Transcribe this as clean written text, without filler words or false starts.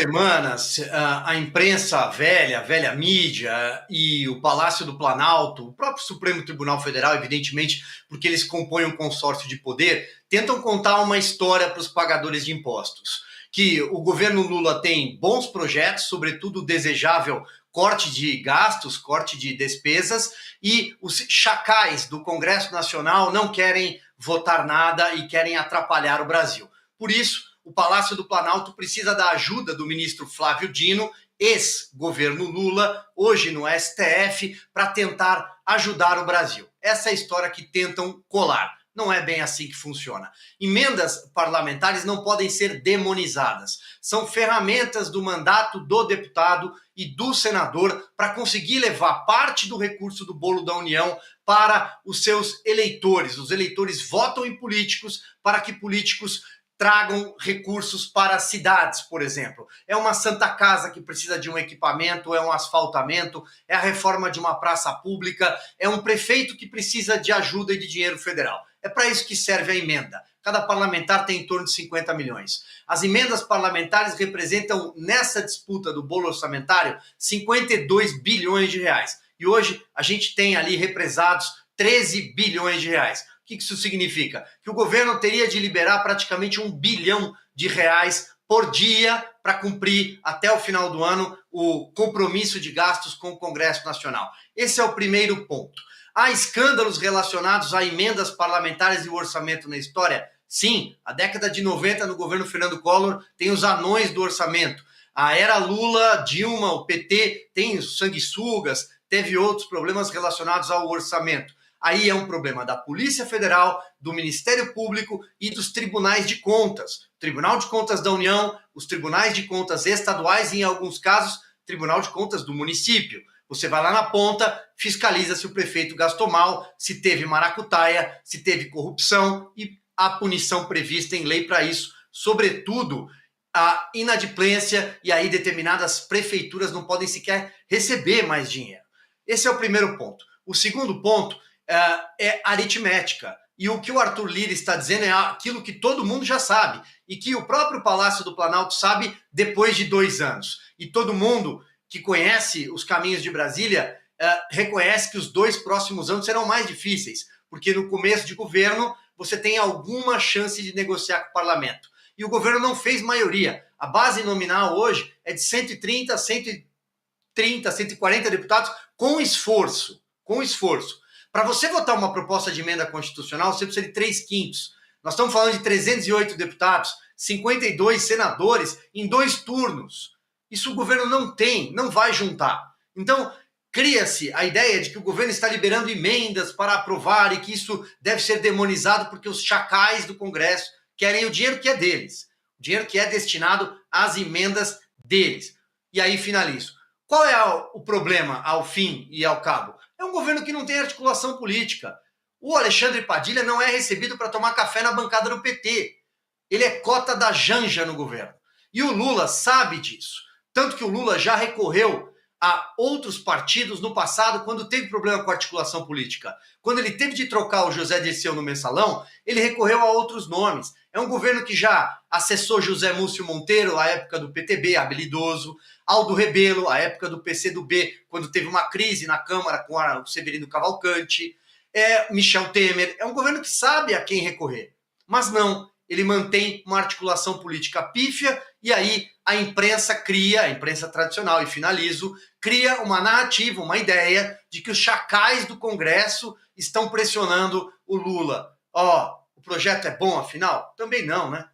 Semanas, a imprensa velha, a velha mídia e o Palácio do Planalto, o próprio Supremo Tribunal Federal, evidentemente, porque eles compõem um consórcio de poder, tentam contar uma história para os pagadores de impostos. Que o governo Lula tem bons projetos, sobretudo o desejável corte de gastos, corte de despesas, e os chacais do Congresso Nacional não querem votar nada e querem atrapalhar o Brasil. Por isso, o Palácio do Planalto precisa da ajuda do ministro Flávio Dino, ex-governo Lula, hoje no STF, para tentar ajudar o Brasil. Essa é a história que tentam colar. Não é bem assim que funciona. Emendas parlamentares não podem ser demonizadas. São ferramentas do mandato do deputado e do senador para conseguir levar parte do recurso do bolo da União para os seus eleitores. Os eleitores votam em políticos para que políticos tragam recursos para as cidades, por exemplo. É uma Santa Casa que precisa de um equipamento, é um asfaltamento, é a reforma de uma praça pública, é um prefeito que precisa de ajuda e de dinheiro federal. É para isso que serve a emenda. Cada parlamentar tem em torno de 50 milhões. As emendas parlamentares representam, nessa disputa do bolo orçamentário, 52 bilhões de reais. E hoje a gente tem ali represados 13 bilhões de reais. O que isso significa? Que o governo teria de liberar praticamente 1 bilhão de reais por dia para cumprir até o final do ano o compromisso de gastos com o Congresso Nacional. Esse é o primeiro ponto. Há escândalos relacionados a emendas parlamentares e o orçamento na história? Sim, a década de 90 no governo Fernando Collor tem os anões do orçamento. A era Lula, Dilma, o PT tem os sanguessugas, teve outros problemas relacionados ao orçamento. Aí é um problema da Polícia Federal, do Ministério Público e dos tribunais de contas. Tribunal de Contas da União, os tribunais de contas estaduais e, em alguns casos, Tribunal de Contas do município. Você vai lá na ponta, fiscaliza se o prefeito gastou mal, se teve maracutaia, se teve corrupção e a punição prevista em lei para isso. Sobretudo, a inadimplência, e aí determinadas prefeituras não podem sequer receber mais dinheiro. Esse é o primeiro ponto. O segundo ponto é aritmética. E o que o Arthur Lira está dizendo é aquilo que todo mundo já sabe e que o próprio Palácio do Planalto sabe depois de 2 anos. E todo mundo que conhece os caminhos de Brasília reconhece que os 2 próximos anos serão mais difíceis, porque no começo de governo você tem alguma chance de negociar com o parlamento. E o governo não fez maioria. A base nominal hoje é de 130, 140 deputados com esforço. Com esforço. Para você votar uma proposta de emenda constitucional, você precisa de 3/5. Nós estamos falando de 308 deputados, 52 senadores em 2 turnos. Isso o governo não tem, não vai juntar. Então, cria-se a ideia de que o governo está liberando emendas para aprovar e que isso deve ser demonizado porque os chacais do Congresso querem o dinheiro que é deles, o dinheiro que é destinado às emendas deles. E aí finalizo. Qual é o problema, ao fim e ao cabo? É um governo que não tem articulação política. O Alexandre Padilha não é recebido para tomar café na bancada do PT. Ele é cota da Janja no governo. E o Lula sabe disso. Tanto que o Lula já recorreu a outros partidos no passado quando teve problema com a articulação política. Quando ele teve de trocar o José Dirceu no Mensalão, ele recorreu a outros nomes. É um governo que já acessou José Múcio Monteiro, à época do PTB, habilidoso, Aldo Rebelo, à época do PCdoB, quando teve uma crise na Câmara com o Severino Cavalcante, Michel Temer. É um governo que sabe a quem recorrer. Mas não, ele mantém uma articulação política pífia e aí a imprensa cria, a imprensa tradicional, e finalizo, cria uma narrativa, uma ideia de que os chacais do Congresso estão pressionando o Lula. O projeto é bom, afinal? Também não, né?